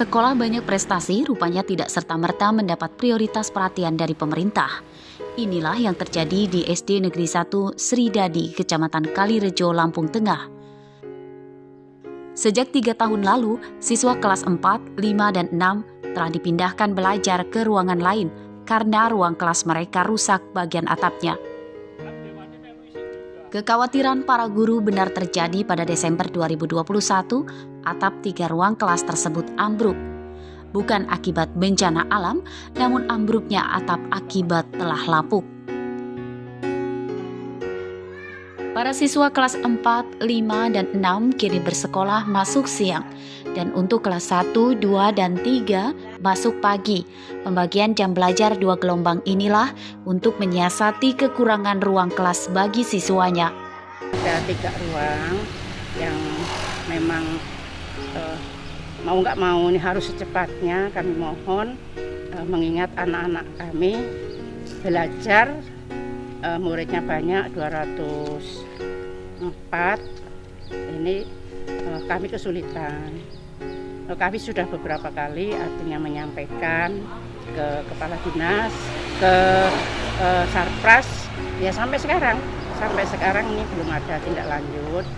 Sekolah banyak prestasi rupanya tidak serta-merta mendapat prioritas perhatian dari pemerintah. Inilah yang terjadi di SD Negeri 1 Sri Dadi, Kecamatan Kalirejo, Lampung Tengah. Sejak 3 tahun lalu, siswa kelas 4, 5, dan 6 telah dipindahkan belajar ke ruangan lain karena ruang kelas mereka rusak bagian atapnya. Kekhawatiran para guru benar terjadi pada Desember 2021, atap 3 ruang kelas tersebut ambruk. Bukan akibat bencana alam, namun ambruknya atap akibat telah lapuk. Para siswa kelas 4, 5, dan 6 kini bersekolah masuk siang, dan untuk kelas 1, 2, dan 3 masuk pagi. Pembagian jam belajar 2 gelombang inilah untuk menyiasati kekurangan ruang kelas bagi siswanya. Ada 3 ruang yang memang mau nggak mau ini harus secepatnya kami mohon, mengingat anak-anak kami belajar, muridnya banyak 204, ini kami kesulitan. Kami sudah beberapa kali artinya menyampaikan ke kepala dinas, ke Sarpras, ya sampai sekarang ini belum ada tindak lanjut.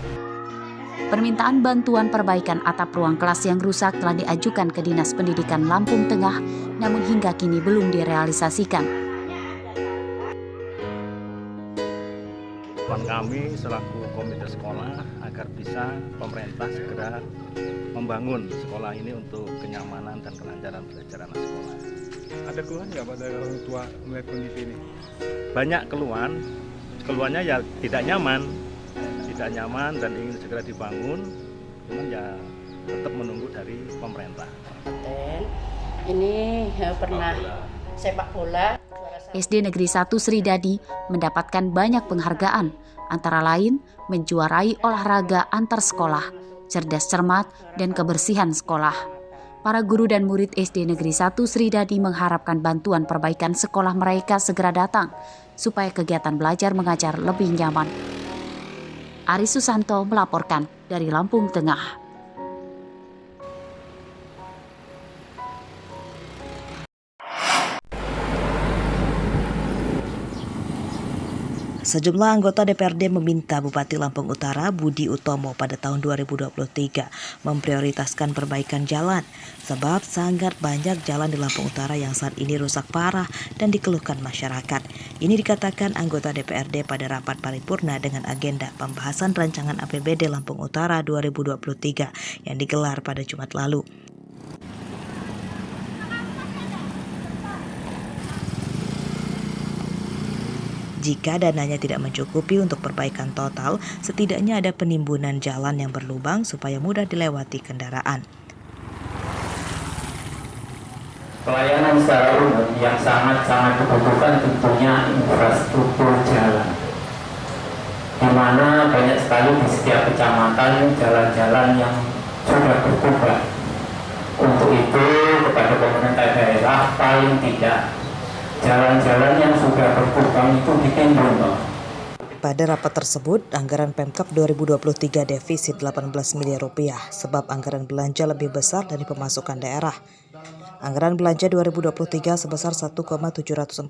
Permintaan bantuan perbaikan atap ruang kelas yang rusak telah diajukan ke Dinas Pendidikan Lampung Tengah, namun hingga kini belum direalisasikan. Kami selaku komite sekolah agar bisa pemerintah segera membangun sekolah ini untuk kenyamanan dan kelancaran belajar anak sekolah. Ada keluhan nggak pada orang tua melihat kondisi ini? Banyak keluhannya ya tidak nyaman dan ingin segera dibangun, cuman ya tetap menunggu dari pemerintah. Ini pernah sepak bola. SD Negeri 1 Sri Dadi mendapatkan banyak penghargaan, antara lain menjuarai olahraga antar sekolah, cerdas cermat, dan kebersihan sekolah. Para guru dan murid SD Negeri 1 Sri Dadi mengharapkan bantuan perbaikan sekolah mereka segera datang, supaya kegiatan belajar mengajar lebih nyaman. Ari Susanto melaporkan dari Lampung Tengah. Sejumlah anggota DPRD meminta Bupati Lampung Utara Budi Utomo pada tahun 2023 memprioritaskan perbaikan jalan, sebab sangat banyak jalan di Lampung Utara yang saat ini rusak parah dan dikeluhkan masyarakat. Ini dikatakan anggota DPRD pada rapat paripurna dengan agenda pembahasan rancangan APBD Lampung Utara 2023 yang digelar pada Jumat lalu. Jika dananya tidak mencukupi untuk perbaikan total, setidaknya ada penimbunan jalan yang berlubang supaya mudah dilewati kendaraan. Pelayanan secara umum yang sangat-sangat dibutuhkan tentunya infrastruktur jalan, di mana banyak sekali di setiap kecamatan jalan-jalan yang sudah berkubah. Untuk itu kepada pemerintah daerah paling tidak jalan-jalan yang sudah berkubang itu ditimbun. Pada rapat tersebut, anggaran Pemkab 2023 defisit 18 miliar rupiah sebab anggaran belanja lebih besar dari pemasukan daerah. Anggaran belanja 2023 sebesar 1,747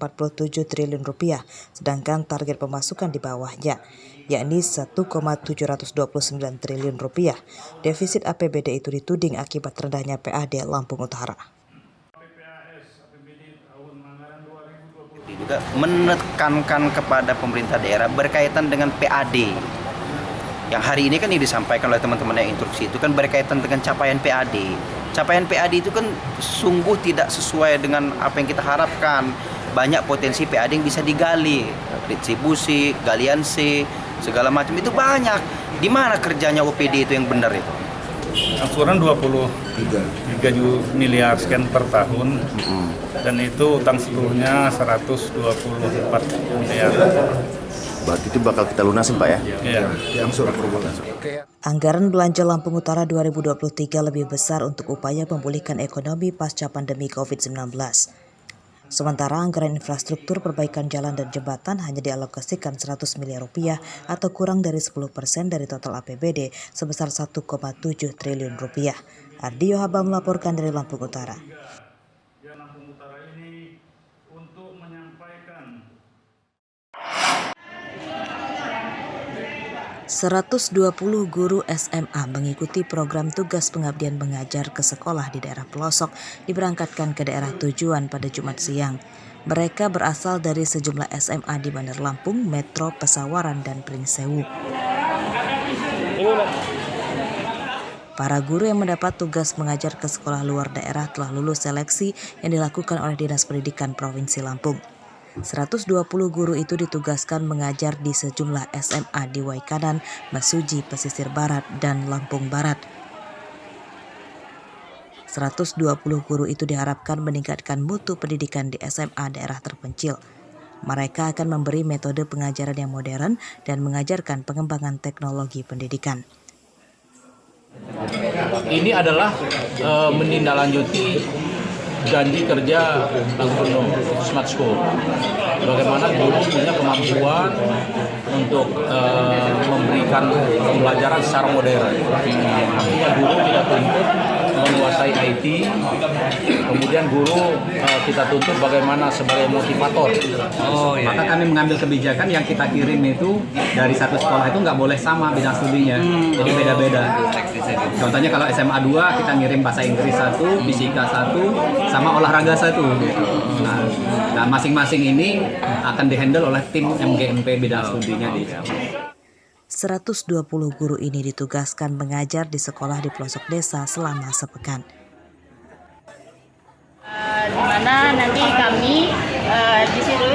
triliun rupiah, sedangkan target pemasukan di bawahnya, yakni 1,729 triliun rupiah. Defisit APBD itu dituding akibat rendahnya PAD Lampung Utara. Juga menekankan kepada pemerintah daerah berkaitan dengan PAD. Yang hari ini kan ini disampaikan oleh teman-teman yang instruksi itu kan berkaitan dengan capaian PAD. Capaian PAD itu kan sungguh tidak sesuai dengan apa yang kita harapkan. Banyak potensi PAD yang bisa digali, distribusi, galian C, segala macam itu banyak. Di mana kerjanya OPD itu yang benar itu? Angsuran 23 miliar sekian per tahun, dan itu utang seluruhnya 124 miliar. Berarti itu bakal kita lunasin, Pak ya? Iya. Anggaran belanja Lampung Utara 2023 lebih besar untuk upaya memulihkan ekonomi pasca pandemi COVID-19. Sementara anggaran infrastruktur perbaikan jalan dan jembatan hanya dialokasikan 100 miliar rupiah atau kurang dari 10% dari total APBD sebesar 1,7 triliun rupiah. Ardio Haba melaporkan dari Lampung Utara. 120 guru SMA mengikuti program tugas pengabdian mengajar ke sekolah di daerah pelosok diberangkatkan ke daerah tujuan pada Jumat siang. Mereka berasal dari sejumlah SMA di Bandar Lampung, Metro, Pesawaran, dan Pringsewu. Para guru yang mendapat tugas mengajar ke sekolah luar daerah telah lulus seleksi yang dilakukan oleh Dinas Pendidikan Provinsi Lampung. 120 guru itu ditugaskan mengajar di sejumlah SMA di Waikanan, Mesuji, Pesisir Barat, dan Lampung Barat. 120 guru itu diharapkan meningkatkan mutu pendidikan di SMA daerah terpencil. Mereka akan memberi metode pengajaran yang modern dan mengajarkan pengembangan teknologi pendidikan. Ini adalah menindaklanjuti janji kerja Lampung Smart School. Bagaimana guru punya kemampuan untuk memberikan pembelajaran secara modern. Artinya guru kita tuntut menguasai IT, kemudian guru kita tuntut bagaimana sebagai motivator. Maka kami mengambil kebijakan yang kita kirim itu dari satu sekolah itu nggak boleh sama bidang studinya, jadi beda-beda. Contohnya kalau SMA 2 kita ngirim bahasa Inggris 1, fisika 1, sama olahraga 1. Nah masing-masing ini akan dihandle oleh tim MGMP bidang studinya di 120 guru ini ditugaskan mengajar di sekolah di pelosok desa selama sepekan. Di mana nanti kami di situ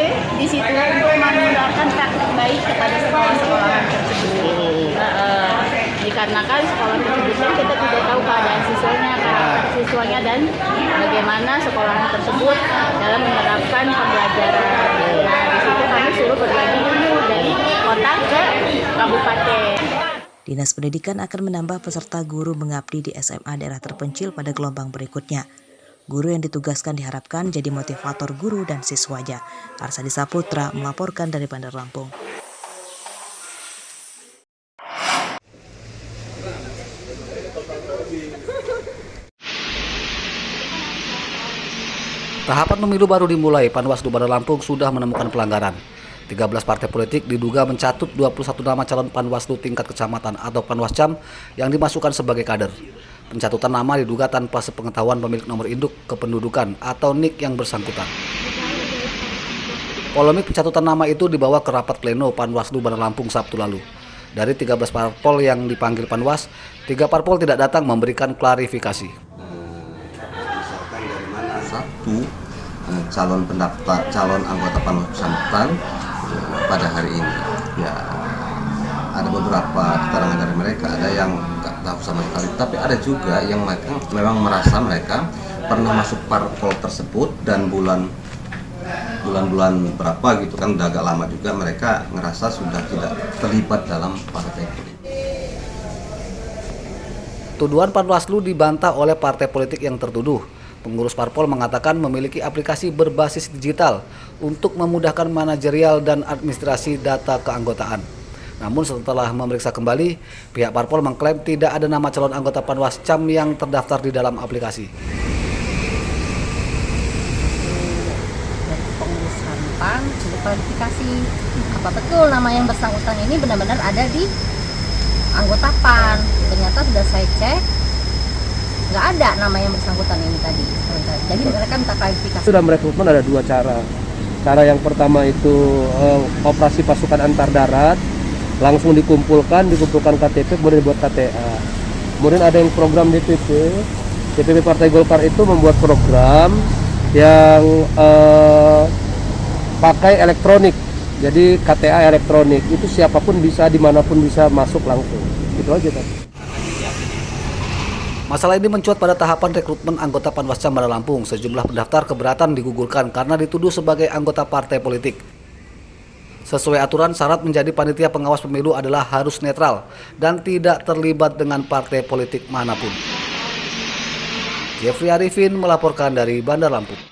untuk menularkan praktik baik kepada sekolah-sekolah tersebut. Dikarenakan sekolah tersebut kan kita tidak tahu keadaan siswanya dan bagaimana sekolah tersebut dalam menerapkan pembelajaran. Nah, di situ kami suruh berbagi ilmu dari kota ke kabupaten. Dinas Pendidikan akan menambah peserta guru mengabdi di SMA daerah terpencil pada gelombang berikutnya. Guru yang ditugaskan diharapkan jadi motivator guru dan siswanya. Arsadi Saputra melaporkan dari Bandar Lampung. Tahapan pemilu baru dimulai, Panwaslu Bandar Lampung sudah menemukan pelanggaran. 13 partai politik diduga mencatut 21 nama calon Panwaslu tingkat kecamatan atau Panwascam yang dimasukkan sebagai kader. Pencatutan nama diduga tanpa sepengetahuan pemilik nomor induk kependudukan atau NIK yang bersangkutan. Polemik pencatutan nama itu dibawa ke rapat pleno Panwaslu Bandar Lampung Sabtu lalu. Dari 13 parpol yang dipanggil Panwas, 3 parpol tidak datang memberikan klarifikasi. Satu calon pendaftar calon anggota Panwas Kecamatan pada hari ini ya ada beberapa keterangan dari mereka, ada yang nggak tahu sama sekali, tapi ada juga yang mereka memang merasa mereka pernah masuk parpol tersebut dan bulan-bulan berapa gitu kan, udah agak lama juga mereka ngerasa sudah tidak terlibat dalam partai politik. Tuduhan Panwaslu dibantah oleh partai politik yang tertuduh. Pengurus parpol mengatakan memiliki aplikasi berbasis digital untuk memudahkan manajerial dan administrasi data keanggotaan. Namun setelah memeriksa kembali, pihak parpol mengklaim tidak ada nama calon anggota Panwascam yang terdaftar di dalam aplikasi. Dari pengurusan PAN sudah klarifikasi apa betul nama yang bersangkutan ini benar-benar ada di anggota PAN. Ternyata sudah saya cek, nggak ada nama yang bersangkutan ini tadi. Jadi mereka minta klarifikasi. Dalam rekrutmen ada 2 cara. Cara yang pertama itu operasi pasukan antar darat, langsung dikumpulkan KTP, kemudian dibuat KTA. Kemudian ada yang program DPP Partai Golkar itu membuat program yang pakai elektronik. Jadi KTA elektronik itu siapapun bisa, dimanapun bisa masuk langsung. Itu aja tadi. Masalah ini mencuat pada tahapan rekrutmen anggota Panwascam Bandar Lampung. Sejumlah pendaftar keberatan digugurkan karena dituduh sebagai anggota partai politik. Sesuai aturan, syarat menjadi panitia pengawas pemilu adalah harus netral dan tidak terlibat dengan partai politik manapun. Jeffrey Arifin melaporkan dari Bandar Lampung.